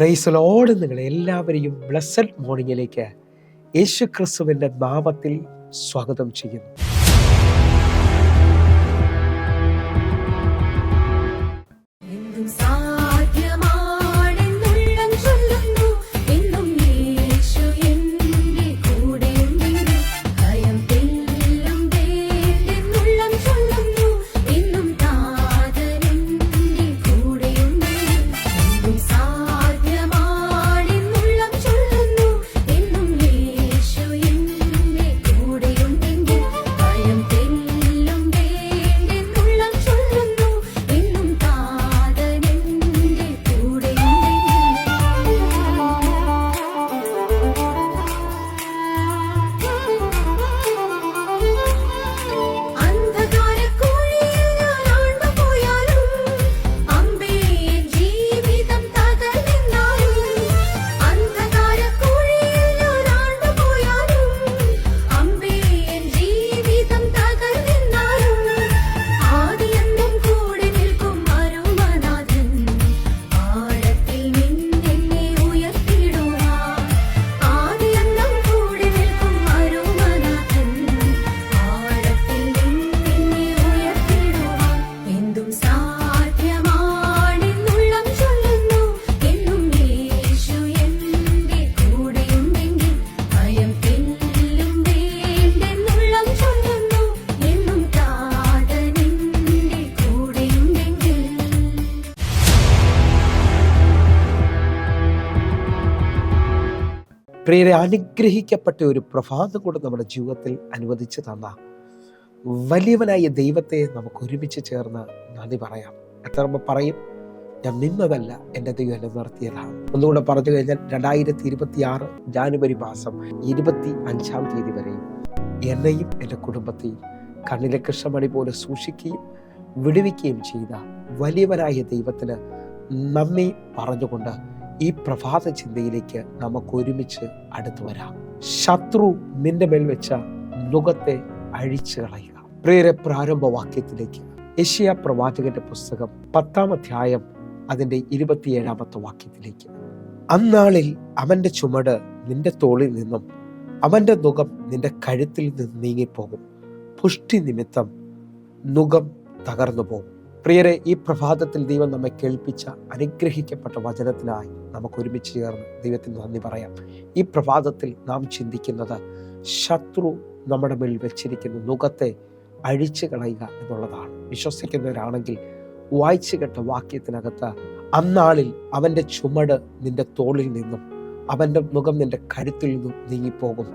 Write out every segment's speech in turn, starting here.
Praise Lord. നിങ്ങളെ എല്ലാവരെയും blessed മോർണിംഗിലേക്ക് യേശു ക്രിസ്തുവിൻ്റെ നാമത്തിൽ സ്വാഗതം ചെയ്യുന്നു. പ്രിയരെ, അനുഗ്രഹിക്കപ്പെട്ട ഒരു പ്രഭാതം കൂടെ നമ്മുടെ ജീവിതത്തിൽ അനുവദിച്ചു തന്ന വലിയവനായ ദൈവത്തെ നമുക്ക് ഒരുമിച്ച് ചേർന്ന് നന്ദി പറയാം. എത്ര പറയും, ഞാൻ നിന്നതല്ല, എൻ്റെ ദൈവം എന്നെ നിർത്തിയതാണ്. ഒന്നുകൂടെ പറഞ്ഞു കഴിഞ്ഞാൽ 2026 ജാനുവരി മാസം 25-ാം തീയതി വരെയും എന്നെയും എൻ്റെ കുടുംബത്തെയും കണ്ണിലെ കൃഷ്ണമണി പോലെ സൂക്ഷിക്കുകയും വിടുവിക്കുകയും ചെയ്ത വലിയവനായ ദൈവത്തിന് നന്ദി പറഞ്ഞുകൊണ്ട് ഈ പ്രഭാത ചിന്തയിലേക്ക് നമുക്ക് ഒരുമിച്ച് അടുത്തു വരാം. ശത്രു നിന്റെ മേൽ വെച്ച നുകത്തെ അഴിച്ചു കളയുക. പ്രിയരെ, പ്രാരംഭവാക്യത്തിലേക്ക് യെശയ്യാ പ്രവാചകന്റെ പുസ്തകം 10-ാം അധ്യായം അതിൻ്റെ 27-ാമത്തെ വാക്യത്തിലേക്ക്. അന്നാളിൽ അവന്റെ ചുമട് നിന്റെ തോളിൽ നിന്നും അവന്റെ നുകം നിന്റെ കഴുത്തിൽ നിന്ന് നീങ്ങിപ്പോകും. പുഷ്ടി നിമിത്തം നുകം തകർന്നു പോകും. പ്രിയരെ, ഈ പ്രഭാതത്തിൽ ദൈവം നമ്മെ കേൾപ്പിച്ച അനുഗ്രഹിക്കപ്പെട്ട വചനത്തിനായി നമുക്ക് ഒരുമിച്ച് ചേർന്ന് ദൈവത്തിന് നന്ദി പറയാം. ഈ പ്രഭാതത്തിൽ നാം ചിന്തിക്കുന്നത് ശത്രു നമ്മുടെ മേൽ വെച്ചിരിക്കുന്ന നുകത്തെ അഴിച്ചു കളയുക എന്നുള്ളതാണ്. വിശ്വസിക്കുന്നവരാണെങ്കിൽ വായിച്ചു കേട്ട വാക്യത്തിനകത്ത് അന്നാളിൽ അവന്റെ ചുമട് നിന്റെ തോളിൽ നിന്നും അവന്റെ നുകം നിന്റെ കഴുത്തിൽ നിന്നും നീങ്ങിപ്പോകും.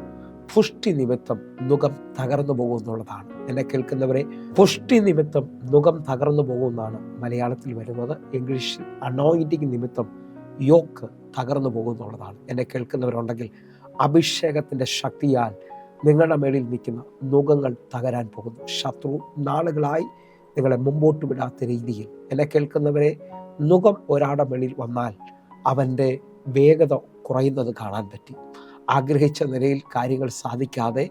പുഷ്ടി നിമിത്തം നുകം തകർന്നു പോകും എന്നുള്ളതാണ്. എന്നെ കേൾക്കുന്നവരെ, പുഷ്ടി നിമിത്തം നുകം തകർന്നു പോകുമെന്നാണ് മലയാളത്തിൽ വരുന്നത്. ഇംഗ്ലീഷിൽ അനോയിന്റിങ് നിമിത്തം യോക്ക് തകർന്നു പോകുമെന്നുള്ളതാണ്. എന്നെ കേൾക്കുന്നവരുണ്ടെങ്കിൽ അഭിഷേകത്തിന്റെ ശക്തിയാൽ നിങ്ങളുടെ മേളിൽ നിൽക്കുന്ന നുകങ്ങൾ തകരാൻ പോകുന്നു. ശത്രു നാളുകളായി നിങ്ങളെ മുമ്പോട്ട് വിടാത്ത രീതിയിൽ, എന്നെ കേൾക്കുന്നവരെ, നുകം ഒരാളുടെ മേളിൽ വന്നാൽ അവൻ്റെ വേഗത കുറയുന്നത് കാണാൻ പറ്റി. ആഗ്രഹിച്ച നിലയിൽ കാര്യങ്ങൾ സാധിക്കാതെ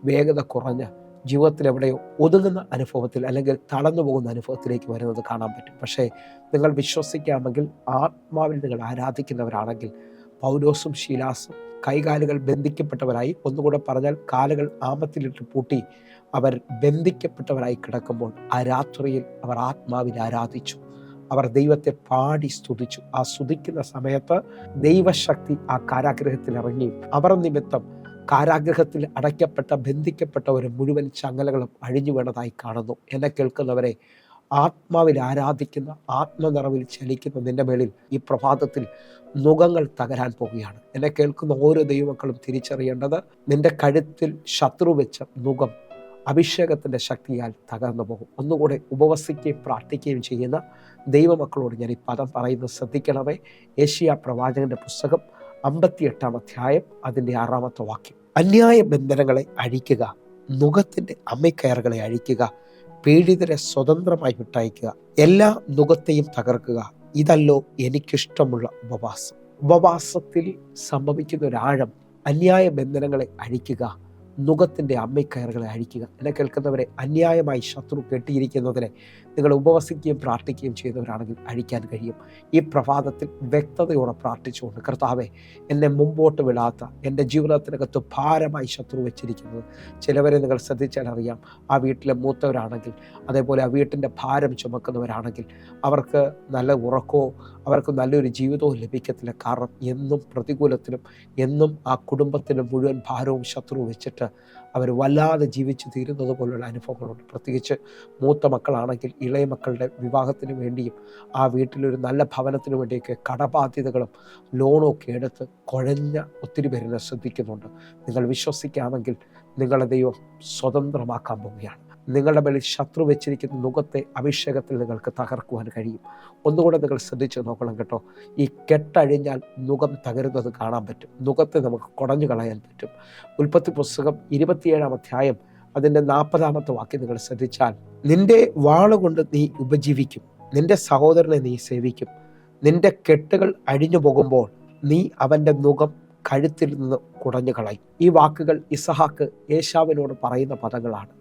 വേഗത കുറഞ്ഞ് ജീവിതത്തിൽ എവിടെയോ ഒതുങ്ങുന്ന അനുഭവത്തിൽ അല്ലെങ്കിൽ തളർന്നു പോകുന്ന അനുഭവത്തിലേക്ക് വരുന്നത് കാണാൻ പറ്റും. പക്ഷേ നിങ്ങൾ വിശ്വസിക്കാമെങ്കിൽ, ആത്മാവിൽ നിങ്ങൾ ആരാധിക്കുന്നവരാണെങ്കിൽ, പൗലോസും ശീലാസും കൈകാലുകൾ ബന്ധിക്കപ്പെട്ടവരായി, ഒന്നുകൂടെ പറഞ്ഞാൽ കാലുകൾ ആമത്തിലിട്ട് പൂട്ടി അവർ ബന്ധിക്കപ്പെട്ടവരായി കിടക്കുമ്പോൾ ആ രാത്രിയിൽ അവർ ആത്മാവിൽ ആരാധിച്ചു. അവർ ദൈവത്തെ പാടി സ്തുതിച്ചു. ആ സ്തുതിക്കുന്ന സമയത്ത് ദൈവശക്തി ആ കാരാഗ്രഹത്തിൽ ഇറങ്ങി അവർ നിമിത്തം കാരാഗ്രഹത്തിൽ അടയ്ക്കപ്പെട്ട ബന്ധിക്കപ്പെട്ടവരെ മുഴുവൻ ചങ്ങലകളും അഴിഞ്ഞു വീണതായി കാണുന്നു. എന്നെ കേൾക്കുന്നവരെ, ആത്മാവിൽ ആരാധിക്കുന്ന, ആത്മനിറവിൽ ചലിക്കുന്ന നിന്റെ മേളിൽ ഈ പ്രഭാതത്തിൽ നുകങ്ങൾ തകരാൻ പോവുകയാണ്. എന്നെ കേൾക്കുന്ന ഓരോ ദൈവമക്കളും തിരിച്ചറിയേണ്ടത്, നിന്റെ കഴുത്തിൽ ശത്രു വെച്ച നുകം അഭിഷേകത്തിൻ്റെ ശക്തിയാൽ തകർന്നു പോകും. ഒന്നുകൂടെ ഉപവസിക്കുകയും പ്രാർത്ഥിക്കുകയും ചെയ്യുന്ന ദൈവമക്കളോട് ഞാൻ ഈ പദം പറയുന്നത് ശ്രദ്ധിക്കണമേ. യെശയ്യാ പ്രവാചകന്റെ പുസ്തകം 58-ാം അധ്യായം അതിൻ്റെ 6-ാമത്തെ വാക്യം. അന്യായ ബന്ധനങ്ങളെ അഴിക്കുക, നുകത്തിൻ്റെ അമ്മക്കയറുകളെ അഴിക്കുക, പീഡിതരെ സ്വതന്ത്രമായി വിട്ടയക്കുക, എല്ലാ നുകത്തെയും തകർക്കുക. ഇതല്ലോ എനിക്കിഷ്ടമുള്ള ഉപവാസം. ഉപവാസത്തിൽ സംഭവിക്കുന്ന ഒരാഴം, അന്യായ ബന്ധനങ്ങളെ അഴിക്കുക, നുകത്തിൻ്റെ അമ്മക്കയറുകളെ അഴിക്കുക. എന്നെ കേൾക്കുന്നവരെ, അന്യായമായി ശത്രു കെട്ടിയിരിക്കുന്നതിനെ നിങ്ങൾ ഉപവസിക്കുകയും പ്രാർത്ഥിക്കുകയും ചെയ്യുന്നവരാണെങ്കിൽ അഴിക്കാൻ കഴിയും. ഈ പ്രഭാതത്തിൽ വ്യക്തതയോടെ പ്രാർത്ഥിച്ചുകൊണ്ട്, കർത്താവെ, എന്നെ മുമ്പോട്ട് വിടാത്ത, എൻ്റെ ജീവിതത്തിനകത്ത് ഭാരമായി ശത്രു വെച്ചിരിക്കുന്നത് ചിലവരെ നിങ്ങൾ ശ്രദ്ധിച്ചാൽ അറിയാം. ആ വീട്ടിലെ മൂത്തവരാണെങ്കിൽ, അതേപോലെ ആ വീട്ടിൻ്റെ ഭാരം ചുമക്കുന്നവരാണെങ്കിൽ അവർക്ക് നല്ല ഉറക്കമോ അവർക്ക് നല്ലൊരു ജീവിതവും ലഭിക്കത്തില്ല. കാരണം എന്നും പ്രതികൂലത്തിലും എന്നും ആ കുടുംബത്തിൻ്റെ മുഴുവൻ ഭാരവും ശത്രു വെച്ചിട്ട് അവർ വല്ലാതെ ജീവിച്ച് തീരുന്നത് പോലുള്ള അനുഭവങ്ങളുണ്ട്. പ്രത്യേകിച്ച് മൂത്ത മക്കളാണെങ്കിൽ ഇളയ മക്കളുടെ വിവാഹത്തിന് വേണ്ടിയും ആ വീട്ടിലൊരു നല്ല ഭവനത്തിന് വേണ്ടിയൊക്കെ കടബാധ്യതകളും ലോണും ഒക്കെ എടുത്ത് കുഴഞ്ഞ ഒത്തിരി പേരിനെ ശ്രദ്ധിക്കുന്നുണ്ട്. നിങ്ങൾ വിശ്വസിക്കാമെങ്കിൽ നിങ്ങളെ ദൈവം സ്വതന്ത്രമാക്കാൻ പോവുകയാണ്. നിങ്ങളുടെ മേളിൽ ശത്രു വെച്ചിരിക്കുന്ന നുകത്തെ അഭിഷേകത്തിൽ നിങ്ങൾക്ക് തകർക്കുവാൻ കഴിയും. ഒന്നുകൂടെ നിങ്ങൾ ശ്രദ്ധിച്ച് നോക്കണം കേട്ടോ. ഈ കെട്ടഴിഞ്ഞാൽ നുകം തകരുന്നത് കാണാൻ പറ്റും. നുകത്തെ നമുക്ക് കുടഞ്ഞു കളയാൻ പറ്റും. ഉൽപ്പത്തി പുസ്തകം 27-ാം അധ്യായം അതിൻ്റെ 40-ാമത്തെ വാക്യം നിങ്ങൾ ശ്രദ്ധിച്ചാൽ, നിന്റെ വാളുകൊണ്ട് നീ ഉപജീവിക്കും, നിന്റെ സഹോദരനെ നീ സേവിക്കും, നിന്റെ കെട്ടുകൾ അഴിഞ്ഞു പോകുമ്പോൾ നീ അവൻ്റെ നുകം കഴുത്തിൽ നിന്ന് കുടഞ്ഞു കളയും. ഈ വാക്കുകൾ ഇസഹാക്ക് ഏശാവിനോട് പറയുന്ന പദങ്ങളാണ്.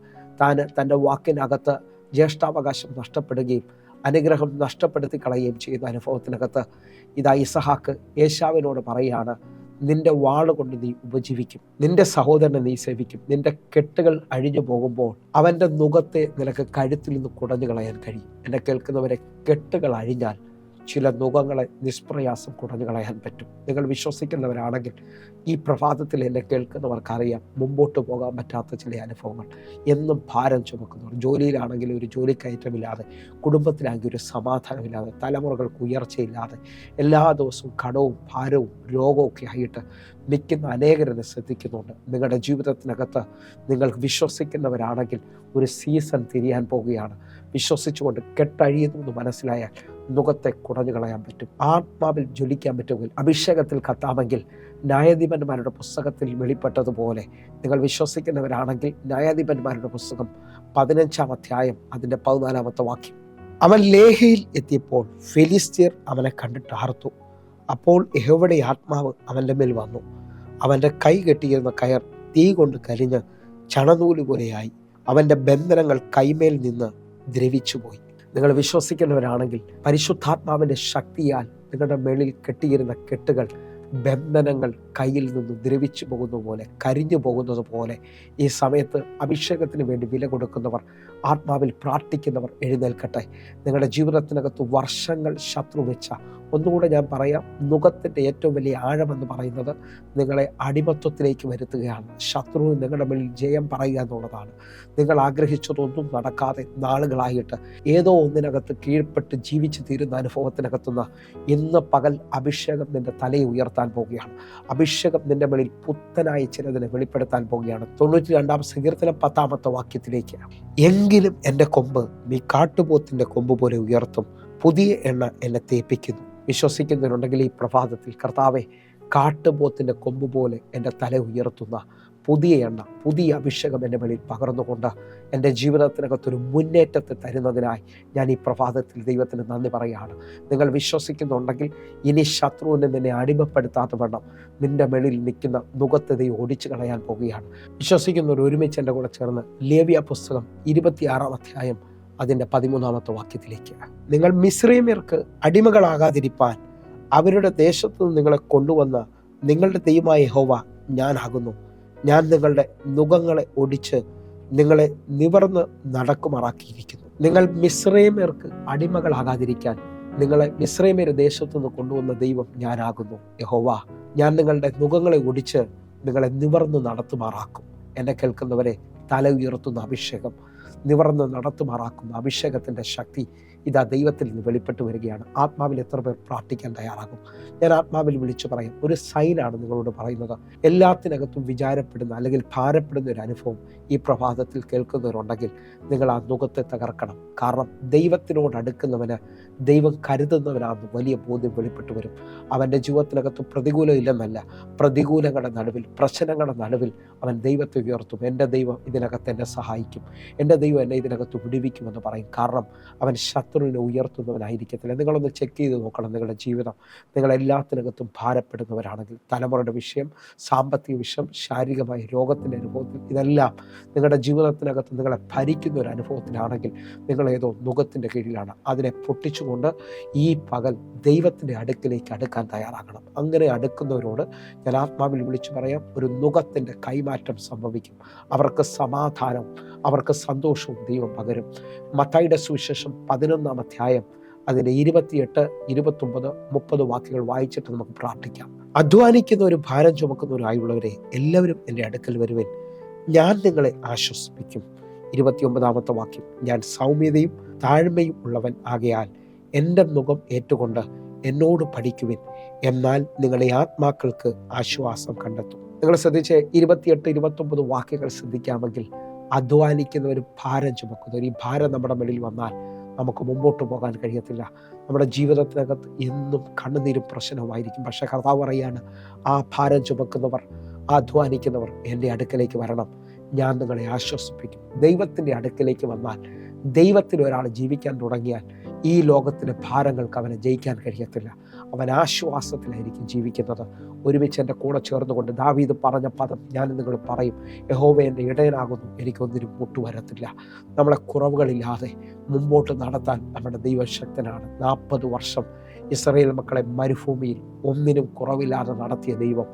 തൻ്റെ വാക്കിനകത്ത് ജ്യേഷ്ഠാവകാശം നഷ്ടപ്പെടുകയും അനുഗ്രഹം നഷ്ടപ്പെടുത്തി കളയുകയും ചെയ്യുന്ന അനുഭവത്തിനകത്ത് ഇതാ ഇസഹാക്ക് ഏശാവിനോട് പറയുകയാണ്, നിന്റെ വാളുകൊണ്ട് നീ ഉപജീവിക്കും, നിന്റെ സഹോദരനെ നീ സേവിക്കും, നിന്റെ കെട്ടുകൾ അഴിഞ്ഞു പോകുമ്പോൾ അവൻ്റെ നുകത്തെ നിനക്ക് കഴുത്തിൽ നിന്ന് കുടഞ്ഞു കളയാൻ കഴിയും. എന്നെ കേൾക്കുന്നവരെ, കെട്ടുകൾ അഴിഞ്ഞാൽ ചില നുകങ്ങളെ നിഷ്പ്രയാസം കുടഞ്ഞു കളയാൻ പറ്റും. നിങ്ങൾ വിശ്വസിക്കുന്നവരാണെങ്കിൽ ഈ പ്രഭാതത്തിൽ എന്നെ കേൾക്കുന്നവർക്കറിയാം, മുമ്പോട്ട് പോകാൻ പറ്റാത്ത ചില അനുഭവങ്ങൾ, എന്നും ഭാരം ചുമക്കുന്നവർ, ജോലിയിലാണെങ്കിൽ ഒരു ജോലിക്കയറ്റമില്ലാതെ, കുടുംബത്തിലാണെങ്കിൽ ഒരു സമാധാനമില്ലാതെ, തലമുറകൾക്ക് ഉയർച്ചയില്ലാതെ, എല്ലാ ദിവസവും കടവും ഭാരവും രോഗവും ഒക്കെ ആയിട്ട് നിൽക്കുന്ന അനേകരെന്നെ ശ്രദ്ധിക്കുന്നുണ്ട്. നിങ്ങളുടെ ജീവിതത്തിനകത്ത് നിങ്ങൾ വിശ്വസിക്കുന്നവരാണെങ്കിൽ ഒരു സീസൺ തിരിയാൻ പോവുകയാണ്. വിശ്വസിച്ചുകൊണ്ട് കെട്ടഴിയുന്നു മനസ്സിലായാൽ നുകത്തെ കുടഞ്ഞു കളയാൻ പറ്റും. ആത്മാവിൽ ജ്വലിക്കാൻ പറ്റുമെങ്കിൽ, അഭിഷേകത്തിൽ കത്താമെങ്കിൽ, ന്യായാധിപന്മാരുടെ പുസ്തകത്തിൽ വെളിപ്പെട്ടതുപോലെ നിങ്ങൾ വിശ്വസിക്കുന്നവരാണെങ്കിൽ ന്യായാധിപന്മാരുടെ പുസ്തകം 15-ാം അധ്യായം അതിൻ്റെ 14-ാമത്തെ വാക്യം, അവൻ ലേഹയിൽ എത്തിയപ്പോൾ ഫെലിസ്ത്യർ അവനെ കണ്ടിട്ട് ആർത്തു. അപ്പോൾ യഹോവയുടെ ആത്മാവ് അവൻ്റെ മേൽ വന്നു. അവൻ്റെ കൈ കെട്ടിയിരുന്ന കയർ തീ കൊണ്ട് കരിഞ്ഞ് ചണനൂല് പോലെയായി. അവൻ്റെ ബന്ധനങ്ങൾ കൈമേൽ നിന്ന് ദ്രവിച്ചുപോയി. നിങ്ങൾ വിശ്വസിക്കുന്നവരാണെങ്കിൽ പരിശുദ്ധാത്മാവിൻ്റെ ശക്തിയാൽ നിങ്ങളുടെ മേളിൽ കെട്ടിയിരുന്ന കെട്ടുകൾ, ബന്ധനങ്ങൾ കയ്യിൽ നിന്ന് ദ്രവിച്ചു പോകുന്ന പോലെ, കരിഞ്ഞു പോകുന്നത് പോലെ ഈ സമയത്ത് അഭിഷേകത്തിന് വേണ്ടി വില കൊടുക്കുന്നവർ, ആത്മാവിൽ പ്രാർത്ഥിക്കുന്നവർ എഴുന്നേൽക്കട്ടെ. നിങ്ങളുടെ ജീവിതത്തിനകത്ത് വർഷങ്ങൾ ശത്രു വെച്ച, ഒന്നുകൂടെ ഞാൻ പറയാം, നുകത്തിൻ്റെ ഏറ്റവും വലിയ ആഴമെന്ന് പറയുന്നത് നിങ്ങളെ അടിമത്വത്തിലേക്ക് വരുത്തുകയാണ്. ശത്രു നിങ്ങളുടെ മേൽ ജയം പറയുക എന്നുള്ളതാണ്. നിങ്ങൾ ആഗ്രഹിച്ചതൊന്നും നടക്കാതെ നാളുകളായിട്ട് ഏതോ ഒന്നിനകത്ത് കീഴ്പ്പെട്ട് ജീവിച്ചു തീരുന്ന അനുഭവത്തിനകത്തുനിന്ന് ഇന്ന് പകൽ അഭിഷേകം നിൻ്റെ തലയെ ഉയർത്താൻ പോവുകയാണ്. അഭിഷേകം നിൻ്റെ മേളിൽ പുത്തനായി ചിലതിനെ വെളിപ്പെടുത്താൻ പോവുകയാണ്. 92-ാം സങ്കീർത്തനം 10-ാമത്തെ വാക്യത്തിലേക്ക്, എങ്കിലും എൻ്റെ കൊമ്പ് നീ കാട്ടുപോത്തിൻ്റെ കൊമ്പ് പോലെ ഉയർത്തും, പുതിയ എണ്ണ എന്നെ തേപ്പിക്കുന്നു. വിശ്വസിക്കുന്നവരുണ്ടെങ്കിൽ ഈ പ്രഭാതത്തിൽ, കർത്താവെ, കാട്ടുപോത്തിൻ്റെ കൊമ്പ് പോലെ എൻ്റെ തല ഉയർത്തുന്ന പുതിയ എണ്ണ, പുതിയ അഭിഷേകം എൻ്റെ മേളിൽ പകർന്നുകൊണ്ട് എൻ്റെ ജീവിതത്തിനകത്തൊരു മുന്നേറ്റത്തെ തരുന്നതിനായി ഞാൻ ഈ പ്രഭാതത്തിൽ ദൈവത്തിന് നന്ദി പറയുകയാണ്. നിങ്ങൾ വിശ്വസിക്കുന്നുണ്ടെങ്കിൽ ഇനി ശത്രുവിനെ നിന്നെ അടിമപ്പെടുത്താത്ത വണ്ണം നിൻ്റെ മേളിൽ നിൽക്കുന്ന നുകത്തെ ദൈവം ഓടിച്ചു കളയാൻ പോവുകയാണ്. വിശ്വസിക്കുന്നവർ ഒരുമിച്ച് എൻ്റെ കൂടെ ചേർന്ന് ലേവ്യ പുസ്തകം 26-ാം അധ്യായം അതിൻ്റെ 13-ാമത്തെ വാക്യത്തിലേക്ക്, നിങ്ങൾ മിസ്രയീമ്യർക്ക് അടിമകളാകാതിരിപ്പാൻ അവരുടെ ദേശത്തു നിന്ന് നിങ്ങളെ കൊണ്ടുവന്ന നിങ്ങളുടെ ദൈവമായ യഹോവ ഞാനാകുന്നു. ഞാൻ നിങ്ങളുടെ നുകങ്ങളെ ഒടിച്ച് നിങ്ങളെ നിവർന്ന് നടക്കുമാറാക്കിയിരിക്കുന്നു. നിങ്ങൾ മിസ്രയീമ്യർക്ക് അടിമകളാകാതിരിക്കാൻ നിങ്ങളെ മിസ്രയീമ്യരുടെ ദേശത്തു നിന്ന് കൊണ്ടുവന്ന ദൈവം ഞാനാകുന്നു യഹോവ. ഞാൻ നിങ്ങളുടെ നുകങ്ങളെ ഒടിച്ച് നിങ്ങളെ നിവർന്ന് നടത്തുമാറാക്കും. എന്നെ കേൾക്കുന്നവരെ, തല ഉയർത്തുന്ന അഭിഷേകം, നിവർന്ന് നടത്തുമാറാക്കുന്ന അഭിഷേകത്തിൻ്റെ ശക്തി ഇതാ ദൈവത്തിൽ നിന്ന് വെളിപ്പെട്ട് വരികയാണ്. ആത്മാവിൽ എത്ര പേർ പ്രാർത്ഥിക്കാൻ തയ്യാറാകും? ഞാൻ ആത്മാവിൽ വിളിച്ചു പറയും, ഒരു സൈനാണ് നിങ്ങളോട് പറയുന്നത്. എല്ലാത്തിനകത്തും വിചാരപ്പെടുന്ന അല്ലെങ്കിൽ ഭാരപ്പെടുന്ന ഒരു അനുഭവം ഈ പ്രഭാതത്തിൽ കേൾക്കുന്നവരുണ്ടെങ്കിൽ നിങ്ങൾ ആ നുകത്തെ തകർക്കണം. കാരണം ദൈവത്തിനോട് അടുക്കുന്നവന് ദൈവം കരുതുന്നവനാണെന്ന് വലിയ ബോധ്യം വെളിപ്പെട്ട് വരും. അവൻ്റെ ജീവിതത്തിനകത്ത് പ്രതികൂലം ഇല്ലെന്നല്ല, പ്രതികൂലങ്ങളുടെ നടുവിൽ, പ്രശ്നങ്ങളുടെ നടുവിൽ അവൻ ദൈവത്തെ ഉയർത്തും. എൻ്റെ ദൈവം ഇതിനകത്ത് എന്നെ സഹായിക്കും, എൻ്റെ ദൈവം എന്നെ ഇതിനകത്ത് വിടുവിക്കുമെന്ന് പറയും. കാരണം അവൻ ശത്രുവിനെ ഉയർത്തുന്നവനായിരിക്കത്തില്ല. നിങ്ങളൊന്ന് ചെക്ക് ചെയ്ത് നോക്കണം നിങ്ങളുടെ ജീവിതം. നിങ്ങളെല്ലാത്തിനകത്തും ഭാരപ്പെടുന്നവരാണെങ്കിൽ, തലമുറയുടെ വിഷയം, സാമ്പത്തിക വിഷയം, ശാരീരികമായ രോഗത്തിൻ്റെ അനുഭവത്തിൽ, ഇതെല്ലാം നിങ്ങളുടെ ജീവിതത്തിനകത്ത് നിങ്ങളെ ഭരിക്കുന്ന ഒരു അനുഭവത്തിലാണെങ്കിൽ നിങ്ങളേതോ നുകത്തിൻ്റെ കീഴിലാണ്. അതിനെ പൊട്ടിച്ചുകൊണ്ട് ഈ പകൽ ദൈവത്തിൻ്റെ അടുക്കിലേക്ക് അടുക്കാൻ തയ്യാറാകണം. അങ്ങനെ അടുക്കുന്നവരോട് ഞാൻ ആത്മാവിൽ വിളിച്ചു പറയാം, ഒരു നുകത്തിൻ്റെ കൈമാറ്റം സംഭവിക്കും. അവർക്ക് സമാധാനവും അവർക്ക് സന്തോഷവും ദൈവം പകരും. മത്തായിയുടെ സുവിശേഷം 11-ാം അധ്യായം അതിൻ്റെ 28, 29, 30 വാക്യങ്ങൾ വായിച്ചിട്ട് നമുക്ക് പ്രാർത്ഥിക്കാം. അധ്വാനിക്കുന്നവരും ഭാരം ചുമക്കുന്നവരായുള്ളവരെ എല്ലാവരും എൻ്റെ അടുക്കൽ വരുവിൻ, ഞാൻ നിങ്ങളെ ആശ്വസിപ്പിക്കും. 29-ാമത്തെ വാക്യം, ഞാൻ സൗമ്യതയും താഴ്മയും ഉള്ളവൻ ആകയാൽ എൻ്റെ മുഖം ഏറ്റുകൊണ്ട് എന്നോട് പഠിക്കുവിൻ, എന്നാൽ നിങ്ങളെ ആത്മാക്കൾക്ക് ആശ്വാസം കണ്ടെത്തും. നിങ്ങൾ ശ്രദ്ധിച്ച് 28, 29 വാക്യങ്ങൾ ശ്രദ്ധിക്കാമെങ്കിൽ, അധ്വാനിക്കുന്നവരും ഭാരം ചുമക്കുന്നവർ, ഈ ഭാരം നമ്മുടെ മേളിൽ വന്നാൽ നമുക്ക് മുമ്പോട്ട് പോകാൻ കഴിയത്തില്ല. നമ്മുടെ ജീവിതത്തിനകത്ത് എന്നും കണ്ണുനീരും പ്രശ്നവുമായിരിക്കും. പക്ഷേ കർത്താവ് പറയാണ്, ആ ഭാരം ചുമക്കുന്നവർ, അധ്വാനിക്കുന്നവർ എൻ്റെ അടുക്കലേക്ക് വരണം, ഞാൻ നിങ്ങളെ ആശ്വസിപ്പിക്കും. ദൈവത്തിൻ്റെ അടുക്കലേക്ക് വന്നാൽ, ദൈവത്തിൽ ഒരാൾ ജീവിക്കാൻ തുടങ്ങിയാൽ ഈ ലോകത്തിൻ്റെ ഭാരങ്ങൾക്ക് അവനെ ജയിക്കാൻ കഴിയത്തില്ല. അവൻ ആശ്വാസത്തിലായിരിക്കും ജീവിക്കുന്നത്. ഒരുമിച്ച് എൻ്റെ കൂടെ ചേർന്നുകൊണ്ട് ദാവീദ് പറഞ്ഞ പദം ഞാൻ നിങ്ങൾ പറയും, യഹോവ എൻ്റെ ഇടയനാകുന്നു, എനിക്കൊന്നിനും മുട്ടുവരത്തില്ല. നമ്മളെ കുറവുകളില്ലാതെ മുമ്പോട്ട് നടത്താൻ നമ്മുടെ ദൈവശക്തനാണ്. 40 വർഷം ഇസ്രായേൽ മക്കളെ മരുഭൂമിയിൽ ഒന്നിനും കുറവില്ലാതെ നടത്തിയ ദൈവം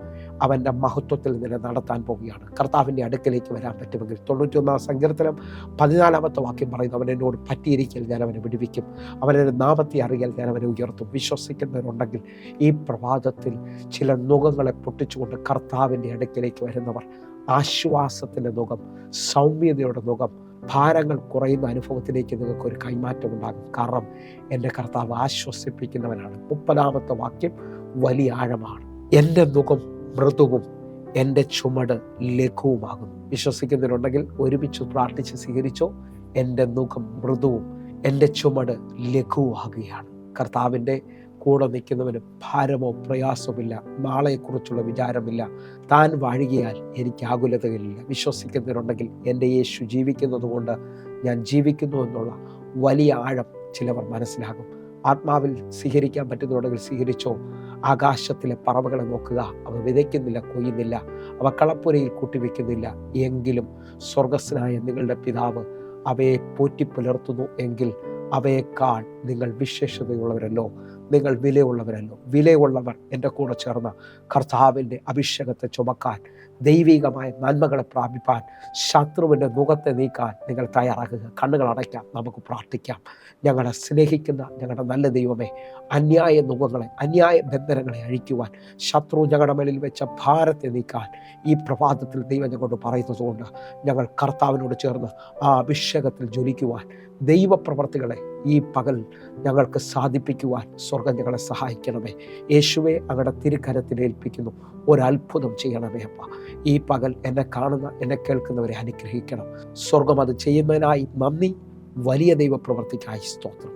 അവൻ്റെ മഹത്വത്തിൽ നിന്ന് നടത്താൻ പോവുകയാണ്. കർത്താവിൻ്റെ അടുക്കലേക്ക് വരാൻ പറ്റുമെങ്കിൽ 91-ാം സങ്കീർത്തനം 14-ാമത്തെ വാക്യം പറയുന്നു, അവൻ എന്നോട് പറ്റിയിരിക്കൽ ഞാൻ അവനെ വിടുവിക്കും, അവൻ്റെ നാമത്തെ അറിയാൽ ഞാൻ അവനെ ഉയർത്തും. വിശ്വസിക്കുന്നവരുണ്ടെങ്കിൽ ഈ പ്രഭാതത്തിൽ ചില നുകങ്ങളെ പൊട്ടിച്ചുകൊണ്ട് കർത്താവിൻ്റെ അടുക്കലേക്ക് വരുന്നവർ ആശ്വാസത്തിൻ്റെ നുകം, സൗമ്യതയുടെ നുകം, ഭാരങ്ങൾ കുറയുന്ന അനുഭവത്തിലേക്ക് നിങ്ങൾക്ക് ഒരു കൈമാറ്റം ഉണ്ടാകും. കാരണം എൻ്റെ കർത്താവ് ആശ്വസിപ്പിക്കുന്നവനാണ്. 30-ാമത്തെ വാക്യം വലിയ ആഴമാണ്. എൻ്റെ നുകം മൃദുവും എൻ്റെ ചുമട് ലഘുവുമാകുന്നു. വിശ്വസിക്കുന്നവരുണ്ടെങ്കിൽ ഒരുമിച്ച് പ്രാർത്ഥിച്ച് സ്വീകരിച്ചോ. എൻ്റെ നുകം മൃദുവും എൻ്റെ ചുമട് ലഘുവാകുകയാണ്. കർത്താവിൻ്റെ കൂടെ നിൽക്കുന്നവന് ഭാരമോ പ്രയാസമില്ല, നാളെക്കുറിച്ചുള്ള വിചാരമില്ല. താൻ വാഴുകയാൽ എനിക്ക് ആകുലതകളില്ല. വിശ്വസിക്കുന്നവരുണ്ടെങ്കിൽ എൻ്റെ യേശു ജീവിക്കുന്നത് കൊണ്ട് ഞാൻ ജീവിക്കുന്നു എന്നുള്ള വലിയ ആഴം ചിലവർ മനസ്സിലാകും. ആത്മാവിൽ സ്വീകരിക്കാൻ പറ്റുന്നുണ്ടെങ്കിൽ സ്വീകരിച്ചോ. ആകാശത്തിലെ പറവകളെ നോക്കുക, അവ വിതയ്ക്കുന്നില്ല, കൊയ്യുന്നില്ല, അവ കളപ്പുരയിൽ കൂട്ടിവെക്കുന്നില്ല, എങ്കിലും സ്വർഗസ്നായ നിങ്ങളുടെ പിതാവ് അവയെ പോറ്റിപ്പുലർത്തുന്നു എങ്കിൽ അവയേക്കാൾ നിങ്ങൾ വിശേഷതയുള്ളവരല്ലോ, നിങ്ങൾ വിലയുള്ളവരല്ലോ. വിലയുള്ളവർ എൻ്റെ കൂടെ ചേർന്ന് കർത്താവിൻ്റെ അഭിഷേകത്തെ ചുമക്കാൻ, ദൈവികമായ നന്മകളെ പ്രാപിപ്പാൻ, ശത്രുവിൻ്റെ മുഖത്തെ നീക്കാൻ നിങ്ങൾ തയ്യാറാക്കുക. കണ്ണുകൾ അടയ്ക്കാം, നമുക്ക് പ്രാർത്ഥിക്കാം. ഞങ്ങളെ സ്നേഹിക്കുന്ന ഞങ്ങളുടെ നല്ല ദൈവമേ, അന്യായ നുഖങ്ങളെ, അന്യായ ബന്ധനങ്ങളെ അഴിക്കുവാൻ, ശത്രു ഞങ്ങളുടെ മേലിൽ വെച്ച ഭാരത്തെ നീക്കാൻ ഈ പ്രഭാതത്തിൽ ദൈവം ഞങ്ങളോട് പറയുന്നതുകൊണ്ട് ഞങ്ങൾ കർത്താവിനോട് ചേർന്ന് ആ അഭിഷേകത്തിൽ ജ്വലിക്കുവാൻ, ദൈവപ്രവർത്തികളെ ഈ പകൽ ഞങ്ങൾക്ക് സാധിപ്പിക്കുവാൻ സ്വർഗം ഞങ്ങളെ സഹായിക്കണമേ. യേശുവെ, അങ്ങയുടെ തിരുക്കരത്തിൽ ഏൽപ്പിക്കുന്നു. ഒരത്ഭുതം ചെയ്യണമേ അപ്പ. ഈ പകൽ എന്നെ കാണുന്ന, എന്നെ കേൾക്കുന്നവരെ അനുഗ്രഹിക്കണം. സ്വർഗം അത് ചെയ്യുന്നതിനായി നന്ദി. വലിയ ദൈവപ്രവർത്തിക്കായി സ്തോത്രം.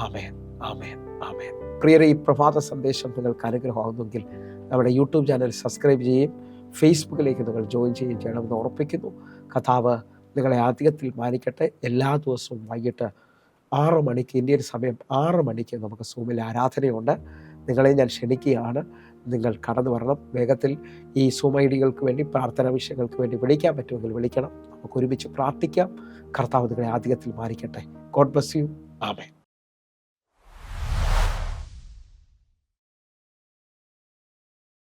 ആമേൻ, ആമേൻ, ആമേൻ. പ്രിയരെ, ഈ പ്രഭാത സന്ദേശം നിങ്ങൾക്ക് അനുഗ്രഹമാകുന്നെങ്കിൽ നമ്മുടെ യൂട്യൂബ് ചാനൽ സബ്സ്ക്രൈബ് ചെയ്യുകയും ഫേസ്ബുക്കിലേക്ക് നിങ്ങൾ ജോയിൻ ചെയ്യുകയും ചെയ്യണമെന്ന് ഉറപ്പിക്കുന്നു. കഥാവ് നിങ്ങളെ അധികത്തിൽ മാനിക്കട്ടെ. എല്ലാ ദിവസവും വൈകിട്ട് 6 മണിക്ക്, ഇന്ത്യൻ സമയം 6 മണിക്ക് നമുക്ക് സൂമിൽ ആരാധനയുണ്ട്. നിങ്ങളെ ഞാൻ ക്ഷണിക്കുകയാണ്. നിങ്ങൾ കടന്നു വരണം. വേഗത്തിൽ ഈ സൂം ഐഡികൾക്ക് വേണ്ടി, പ്രാർത്ഥനാ വിഷയങ്ങൾക്ക് വേണ്ടി വിളിക്കാൻ പറ്റുമെങ്കിൽ വിളിക്കണം. നമുക്ക് ഒരുമിച്ച് പ്രാർത്ഥിക്കാം. കർത്താവ് നിങ്ങളെ അധികത്തിൽ മാനിക്കട്ടെ. God bless you. ആമേൻ.